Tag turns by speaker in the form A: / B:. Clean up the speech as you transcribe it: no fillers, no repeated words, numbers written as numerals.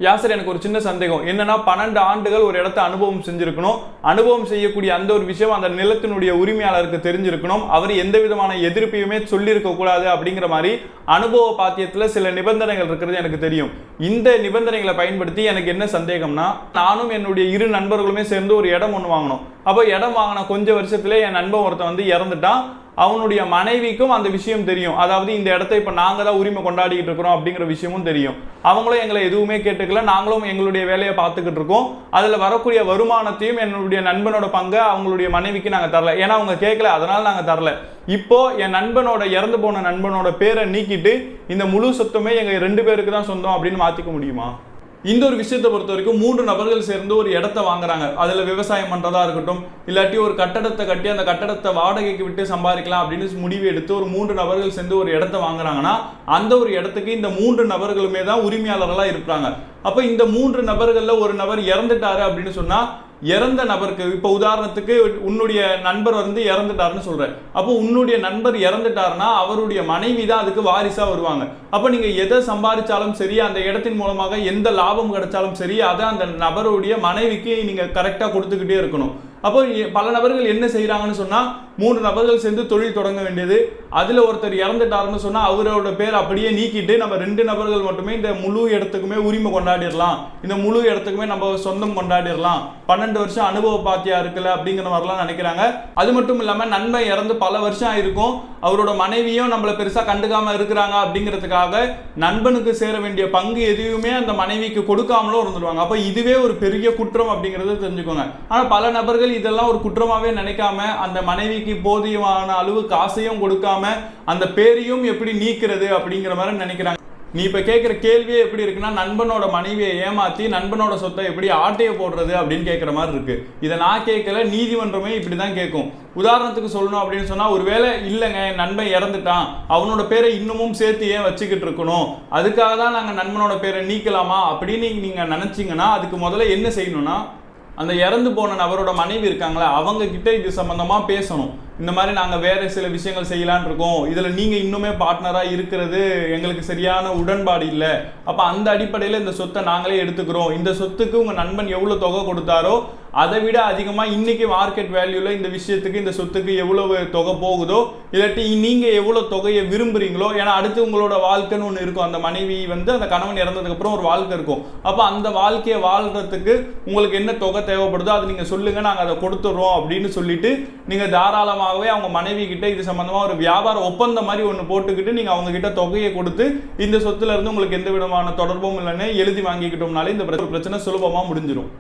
A: யாசர், எனக்கு ஒரு சின்ன சந்தேகம் என்னன்னா, 12 ஆண்டுகள் ஒரு இடத்த அனுபவம் செஞ்சிருக்கணும். அனுபவம் செய்யக்கூடிய அந்த ஒரு விஷயம் அந்த நிலத்தினுடைய உரிமையாளருக்கு தெரிஞ்சிருக்கணும். அவர் எந்த விதமான எதிர்ப்பையுமே சொல்லியிருக்க கூடாது அப்படிங்கிற மாதிரி அனுபவ பாத்தியத்தில் சில நிபந்தனைகள் இருக்கிறது எனக்கு தெரியும். இந்த நிபந்தனைகளை பயன்படுத்தி எனக்கு என்ன சந்தேகம்னா, நானும் என்னுடைய 2 நண்பர்களுமே சேர்ந்து ஒரு இடம் ஒன்று வாங்கினோம். அப்போ இடம் வாங்கின கொஞ்ச வருஷத்துல என் நண்பன் ஒருத்தன் வந்து இறந்துட்டான். அவனுடைய மனைவிக்கும் அந்த விஷயம் தெரியும். அதாவது இந்த இடத்தை இப்போ நாங்கள் தான் உரிமை கொண்டாடிக்கிட்டு இருக்கிறோம் அப்படிங்கிற விஷயமும் தெரியும். அவங்களும் எங்களை எதுவுமே கேட்டுக்கல, நாங்களும் எங்களுடைய வேலையை பார்த்துக்கிட்டு இருக்கோம். அதில் வரக்கூடிய வருமானத்தையும் என்னுடைய நண்பனோட பங்கை அவங்களுடைய மனைவிக்கு நாங்கள் தரல. ஏன்னா அவங்க கேட்கல, அதனால நாங்கள் தரல. இப்போ என் நண்பனோட இறந்து போன நண்பனோட பேரை நீக்கிட்டு இந்த முழு சொத்துமே எங்கள் 2 பேருக்கு தான் சொந்தம் அப்படின்னு மாற்றிக்க முடியுமா? இந்த ஒரு விஷயத்தை பொறுத்த வரைக்கும் 3 நபர்கள் சேர்ந்து ஒரு இடத்த வாங்குறாங்க. அதில் விவசாயம் பண்ணுறதா இருக்கட்டும், இல்லாட்டி ஒரு கட்டடத்தை கட்டி அந்த கட்டடத்தை வாடகைக்கு விட்டு சம்பாதிக்கலாம் அப்படின்னு முடிவு எடுத்து ஒரு 3 நபர்கள் சேர்ந்து ஒரு இடத்த வாங்குறாங்கன்னா, அந்த ஒரு இடத்துக்கு இந்த 3 நபர்களுமே தான் உரிமையாளர்களாக இருக்கிறாங்க. அப்போ இந்த 3 நபர்களில் ஒரு நபர் இறந்துட்டாரு அப்படின்னு சொன்னால், இறந்த நபருக்கு இப்போ உதாரணத்துக்கு உன்னுடைய நண்பர் வந்து இறந்துட்டாருன்னு சொல்றேன். அப்போ உன்னுடைய நண்பர் இறந்துட்டாருன்னா அவருடைய மனைவி தான் அதுக்கு வாரிசா வருவாங்க. அப்போ நீங்க எதை சம்பாதிச்சாலும் சரி, அந்த இடத்தின் மூலமாக எந்த லாபம் கிடைச்சாலும் சரி, அதை அந்த நபருடைய மனைவிக்கு நீங்க கரெக்டா கொடுத்துக்கிட்டே இருக்கணும். அப்போ பல நபர்கள் என்ன செய்யறாங்கன்னு சொன்னா, 3 நபர்கள் சேர்ந்து தொழில் தொடங்க வேண்டியது, அதுல ஒருத்தர் இறந்துட்டாருன்னு சொன்னா அவரோட பேர் அப்படியே நீக்கிட்டு நம்ம 2 நபர்கள் மட்டுமே இந்த முழு இடத்துக்குமே உரிமை கொண்டாடிடலாம், இந்த முழு இடத்துக்குமே நம்ம சொந்தம் கொண்டாடிடலாம், 12 வருஷம் அனுபவ பாத்தியா இருக்குல்ல அப்படிங்கிற மாதிரிலாம் நினைக்கிறாங்க. அது மட்டும் இல்லாம நண்பன் இறந்து பல வருஷம் ஆயிருக்கும், அவரோட மனைவியும் நம்மளை பெருசா கண்டுக்காம இருக்கிறாங்க அப்படிங்கிறதுக்காக நண்பனுக்கு சேர வேண்டிய பங்கு எதுவுமே அந்த மனைவிக்கு கொடுக்காமலும் இருந்துருவாங்க. அப்ப இதுவே ஒரு பெரிய குற்றம் அப்படிங்கறத தெரிஞ்சுக்கோங்க. ஆனா பல நபர்கள் இதெல்லாம் ஒரு குற்றமாவே நினைக்காம அந்த மனைவிக்கு போதியமான அளவு காசையும் கொடுக்காம அந்த பேரையும் எப்படி நீக்கிறது அப்படிங்கிற மாதிரி நினைக்கிறாங்க. நீ இப்ப கேட்கிற கேள்வியே எப்படி இருக்குன்னா, நண்பனோட மனைவியை ஏமாத்தி நண்பனோட சொத்தை எப்படி ஆட்டைய போடுறது அப்படின்னு கேட்கிற மாதிரி இருக்கு. இதை நான் கேட்கல, நீதிமன்றமே இப்படிதான் கேட்கும். உதாரணத்துக்கு சொல்லணும் அப்படின்னு சொன்னா, ஒருவேளை இல்லைங்க என் நண்பன் இறந்துட்டான், அவனோட பேரை இன்னமும் சேர்த்து ஏன் வச்சுக்கிட்டு இருக்கணும், அதுக்காக தான் நாங்க நண்பனோட பேரை நீக்கலாமா அப்படின்னு நீங்க நினைச்சீங்கன்னா, அதுக்கு முதல்ல என்ன செய்யணும்னா, அந்த இறந்து போன நபரோட மனைவி இருக்காங்களா அவங்க கிட்ட இது சம்பந்தமா பேசணும். இந்த மாதிரி நாங்கள் வேற சில விஷயங்கள் செய்யலான் இருக்கோம், இதில் நீங்கள் இன்னுமே பார்ட்னராக இருக்கிறது எங்களுக்கு சரியான உடன்பாடு இல்லை, அப்போ அந்த அடிப்படையில் இந்த சொத்தை நாங்களே எடுத்துக்கிறோம், இந்த சொத்துக்கு உங்கள் நண்பன் எவ்வளோ தொகை கொடுத்தாரோ அதை விட அதிகமாக இன்னைக்கு மார்க்கெட் வேல்யூவில் இந்த விஷயத்துக்கு இந்த சொத்துக்கு எவ்வளவு தொகை போகுதோ, இல்லாட்டி நீங்கள் எவ்வளோ தொகையை விரும்புகிறீங்களோ, ஏன்னா அடுத்து உங்களோட வாழ்க்கைன்னு ஒன்று இருக்கும். அந்த மனைவி வந்து அந்த கணவன் இறந்ததுக்கப்புறம் ஒரு வாழ்க்கை இருக்கும். அப்போ அந்த வாழ்க்கையை வாழ்கிறதுக்கு உங்களுக்கு என்ன தொகை தேவைப்படுதோ அது நீங்கள் சொல்லுங்கள், நாங்கள் அதை கொடுத்துட்றோம் அப்படின்னு சொல்லிட்டு நீங்கள் தாராளமாக அவங்க மனைவி கிட்ட இது சம்பந்தமா ஒரு வியாபார ஒப்பந்தம் மாதிரி ஒன்று போட்டுக்கிட்டு நீங்க அவங்க கிட்ட தொகையை கொடுத்து இந்த சொத்துல இருந்து உங்களுக்கு எந்த விதமான தொடர்பும் இல்லைன்னு எழுதி வாங்கிக்கிட்டோம்னாலே இந்த பிரச்சனை சுலபமா முடிஞ்சிடும்.